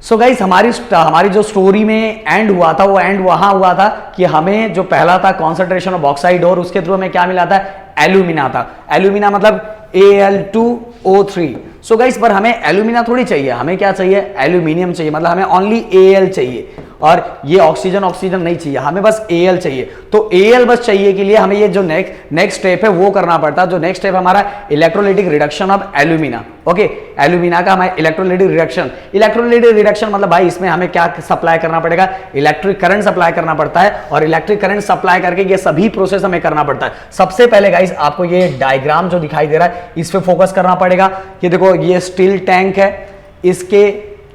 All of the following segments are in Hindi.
सो गाइस हमारी जो स्टोरी में एंड हुआ था वो एंड वहां हुआ था कि हमें जो पहला था कॉन्सेंट्रेशन ऑफ बॉक्साइड और उसके थ्रू हमें क्या मिला था, एल्यूमिना था। एल्यूमिना मतलब Al2O3। सो गाइस पर हमें एल्यूमिना थोड़ी चाहिए, हमें क्या चाहिए, एल्यूमिनियम चाहिए, मतलब हमें ओनली Al चाहिए और ये ऑक्सीजन नहीं चाहिए, हमें बस Al चाहिए। तो Al बस चाहिए के लिए हमें ये जो नेक्स्ट स्टेप है वो करना पड़ता है। जो नेक्स्ट स्टेप हमारा electrolytic reduction of alumina. Okay, alumina का हमारा इलेक्ट्रोलाइटिक रिडक्शन मतलब भाई इसमें हमें क्या सप्लाई करना पड़ेगा, इलेक्ट्रिक करंट सप्लाई करना पड़ता है और इलेक्ट्रिक करंट सप्लाई करके ये सभी प्रोसेस हमें करना पड़ता है। सबसे पहले गाइस आपको ये डायग्राम जो दिखाई दे रहा है इस पे फोकस करना पड़ेगा। ये देखो ये स्टील टैंक है, इसके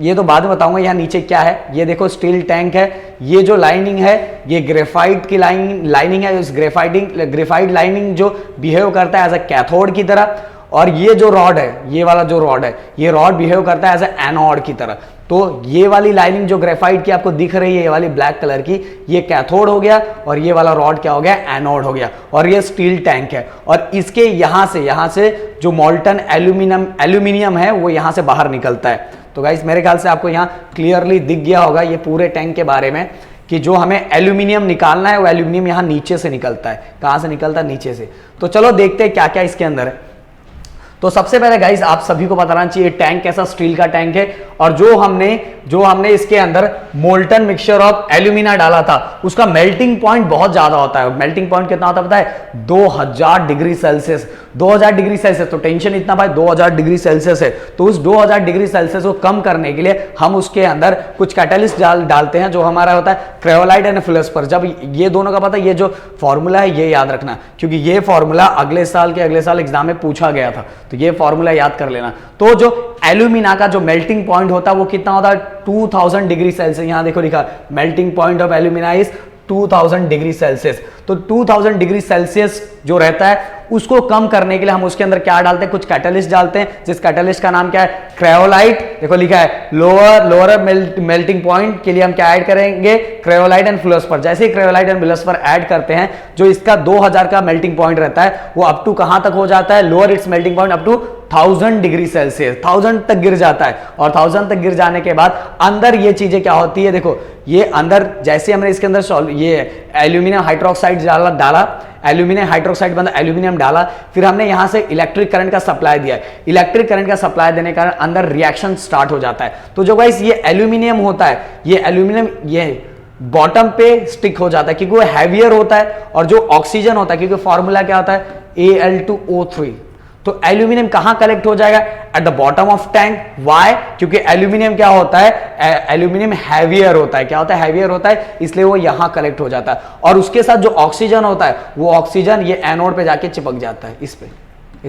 ये तो बाद में बताऊंगा यहाँ नीचे क्या है। ये देखो स्टील टैंक है, ये जो लाइनिंग है ये ग्रेफाइट की लाइनिंग है। इस ग्रेफाइट लाइनिंग जो बिहेव करता है एज अ कैथोड की तरह, और ये जो रॉड है, ये वाला जो रॉड है, ये रॉड बिहेव करता है एज अ एनोड की तरह। तो ये वाली लाइनिंग जो ग्रेफाइट की आपको दिख रही है, ये वाली ब्लैक कलर की, ये कैथोड हो गया और ये वाला रॉड क्या हो गया, एनोड हो गया। और ये स्टील टैंक है और इसके यहां से जो मोल्टन एल्यूमिनियम है वो यहां से बाहर निकलता है। तो गाइस मेरे ख्याल से आपको यहाँ क्लियरली दिख गया होगा ये पूरे टैंक के बारे में कि जो हमें एल्यूमिनियम निकालना है वो एल्यूमिनियम यहाँ नीचे से निकलता है। कहाँ से निकलता है, नीचे से। तो चलो देखते हैं क्या क्या इसके अंदर है। तो सबसे पहले गाइस आप सभी को बताना चाहिए टैंक कैसा स्टील का टैंक है और जो हमने इसके अंदर मोल्टन मिक्सचर ऑफ एल्यूमिना डाला था उसका मेल्टिंग पॉइंट बहुत ज्यादा होता है। मेल्टिंग पॉइंट कितना होता है पता है, 2000 डिग्री सेल्सियस। 2000 डिग्री सेल्सियस, तो टेंशन इतना भाई 2000 डिग्री सेल्सियस है। तो उस 2000 डिग्री सेल्सियस को कम करने के लिए हम उसके अंदर कुछ कैटलिस्ट डालते हैं जो हमारा होता है क्रायोलाइट एंड फ्लोस्पर। जब ये दोनों का पता है, ये जो फॉर्मूला है ये याद रखना क्योंकि ये फॉर्मूला अगले साल एग्जाम में पूछा गया था, तो ये फॉर्मूला याद कर लेना। तो जो एल्यूमिना का जो मेल्टिंग पॉइंट होता है वो कितना होता है, 2000 डिग्री सेल्सियस। यहां देखो लिखा melting point of alumina is 2000 degree Celsius. तो 2000 डिग्री सेल्सियस जो रहता है उसको कम करने के लिए हम उसके अंदर क्या डालते हैं, कुछ कैटलिस्ट डालते हैं, जिस कैटलिस्ट का नाम क्या है, क्रायोलाइट। देखो लिखा है लोअर मेल्टिंग पॉइंट के लिए हम क्या ऐड करेंगे, क्रायोलाइट एंड फ्लोस्पर। जैसे ही क्रायोलाइट एंड फ्लोस्पर ऐड करते हैं जो इसका 2000 का मेल्टिंग पॉइंट रहता है वो अप टू कहां तक हो जाता है, lower its melting point up to 1000 degree Celsius, 1000 तक गिर जाता है। और 1000 तक गिर जाने के बाद अंदर ये चीजें क्या होती है, देखो ये अंदर जैसे हमने इसके अंदर ये एल्यूमिनियम हाइड्रोक्साइड डाला एल्यूमिनियम हाइड्रोक्साइड मतलब एल्यूमिनियम डाला, फिर हमने यहां से इलेक्ट्रिक करंट का सप्लाई दिया। इलेक्ट्रिक करंट का सप्लाई देने के कारण अंदर रिएक्शन स्टार्ट हो जाता है। तो जो गाइस ये एल्यूमिनियम होता है, ये एल्यूमिनियम ये बॉटम पे स्टिक हो जाता है क्योंकि वो हैवियर होता है। और जो ऑक्सीजन होता है, क्योंकि फॉर्मूला क्या होता है, Al2O3। तो एल्यूमिनियम कहां कलेक्ट हो जाएगा, at the bottom of tank. Why, क्योंकि एल्यूमिनियम क्या होता है, एल्यूमिनियम हैवियर होता है। क्या होता है, हैवियर होता है, इसलिए वो यहां कलेक्ट हो जाता है। और उसके साथ जो ऑक्सीजन होता है वो ऑक्सीजन ये एनोड पे जाके चिपक जाता है इस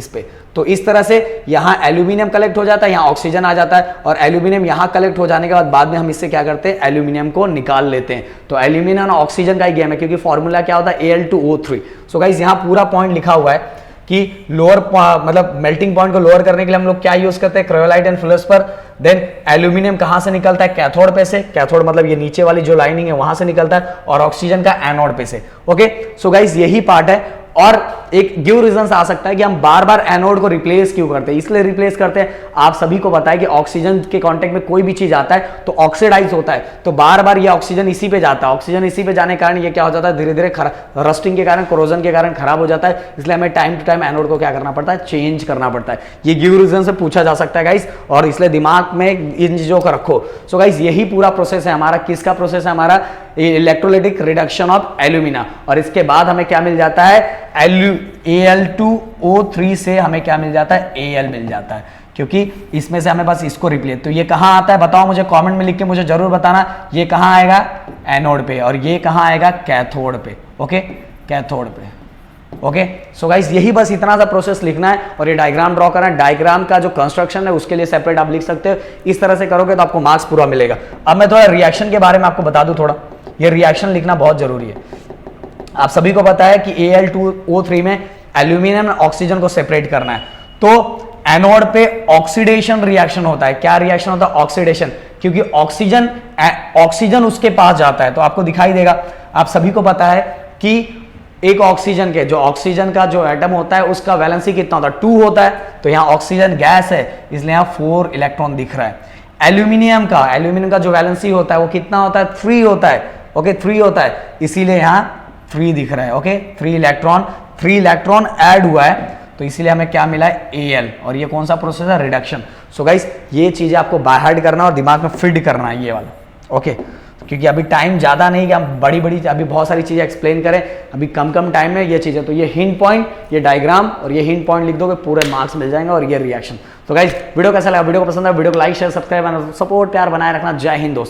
पे। तो इस तरह से यहां एल्यूमिनियम कलेक्ट हो जाता है, यहां ऑक्सीजन आ जाता है और एल्यूमिनियम यहां कलेक्ट हो जाने के बाद में हम इससे क्या करते हैं, एल्यूमिनियम को निकाल लेते हैं। तो एल्यूमिनियम और ऑक्सीजन का ही गेम है क्योंकि फॉर्मूला क्या होता है, Al2O3। सो गाइस यहां पूरा पॉइंट लिखा हुआ है कि लोअर मतलब मेल्टिंग पॉइंट को लोअर करने के लिए हम लोग क्या यूज करते हैं, क्रायोलाइट एंड फ्लोस्पर। देन एल्यूमिनियम कहां से निकलता है, कैथोड पे से। कैथोड मतलब ये नीचे वाली जो लाइनिंग है वहां से निकलता है, और ऑक्सीजन का एनोड पे से। ओके, सो गाइस यही पार्ट है। और एक गिव रीजन आ सकता है कि हम बार बार एनोड को रिप्लेस क्यों करते हैं। इसलिए रिप्लेस करते हैं, आप सभी को पता है कि ऑक्सीजन के कांटेक्ट में कोई भी चीज आता है तो ऑक्सीडाइज होता है, तो बार बार ये ऑक्सीजन इसी पे जाता है। ऑक्सीजन इसी पे जाने के कारण ये क्या हो जाता है, धीरे धीरे रस्टिंग के कारण, कोरोजन के कारण खराब हो जाता है। इसलिए हमें टाइम टू टाइम एनोड को क्या करना पड़ता है, चेंज करना पड़ता है। ये गिव रीजन से पूछा जा सकता है गाइस, और इसलिए दिमाग में इन चीजों को रखो। सो गाइस यही पूरा प्रोसेस है हमारा। किसका प्रोसेस है हमारा, इलेक्ट्रोलाइटिक रिडक्शन ऑफ एल्यूमिना। और इसके बाद हमें क्या मिल जाता है, Al2O3 से हमें क्या मिल जाता है, Al मिल जाता है, क्योंकि इसमें से हमें बस इसको रिप्लेस। तो ये कहां आता है बताओ मुझे, कमेंट में लिख के मुझे जरूर बताना। ये कहां आएगा, एनोड पे, और ये कहां आएगा, कैथोड पे। ओके, कैथोड पे। ओके, सो गाइस यही बस इतना सा प्रोसेस लिखना है और ये डायग्राम ड्रॉ करना है। डायग्राम का जो कंस्ट्रक्शन है उसके लिए सेपरेट आप लिख सकते हो। इस तरह से करोगे तो आपको मार्क्स पूरा मिलेगा। अब मैं थोड़ा रिएक्शन के बारे में आपको बता दूं थोड़ा। ये रिएक्शन लिखना बहुत जरूरी है। आप सभी को पता है कि Al2O3 में एल्यूमिनियम और ऑक्सीजन को सेपरेट करना है। तो एनोड पे ऑक्सीडेशन रिएक्शन होता है। क्या रिएक्शन होता है, ऑक्सीडेशन, क्योंकि ऑक्सीजन उसके पास जाता है। तो आपको दिखाई देगा, आप सभी को पता है कि एक ऑक्सीजन के जो ऑक्सीजन का जो एटम होता है उसका वैलेंसी कितना होता है, 2 होता है। तो यहाँ ऑक्सीजन गैस है इसलिए यहाँ 4 इलेक्ट्रॉन दिख रहा है। एल्यूमिनियम का जो वैलेंसी होता है वो कितना होता है, 3 होता है। ओके 3 होता है, इसीलिए यहाँ 3 दिख रहा है। ओके 3 इलेक्ट्रॉन ऐड हुआ है, तो इसीलिए हमें क्या मिला है, Al। और ये कौन सा प्रोसेस है, रिडक्शन। सो गाइस ये चीजें आपको बाय हार्ट करना और दिमाग में फिट करना है ये वाला। ओके क्योंकि अभी टाइम ज़्यादा नहीं कि हम बड़ी अभी बहुत सारी चीज़ें एक्सप्लेन करें, अभी कम टाइम में ये चीज़ें। तो ये हिंट पॉइंट, ये डायग्राम और ये हिंट पॉइंट लिख दोगे, पूरे मार्क्स मिल जाएंगे। और ये रिएक्शन। तो गाइस वीडियो कैसा लगा, वीडियो को पसंद है वीडियो को लाइक शेयर सब्सक्राइब सपोर्ट प्यार बनाए रखना। जय हिंद दोस्तों।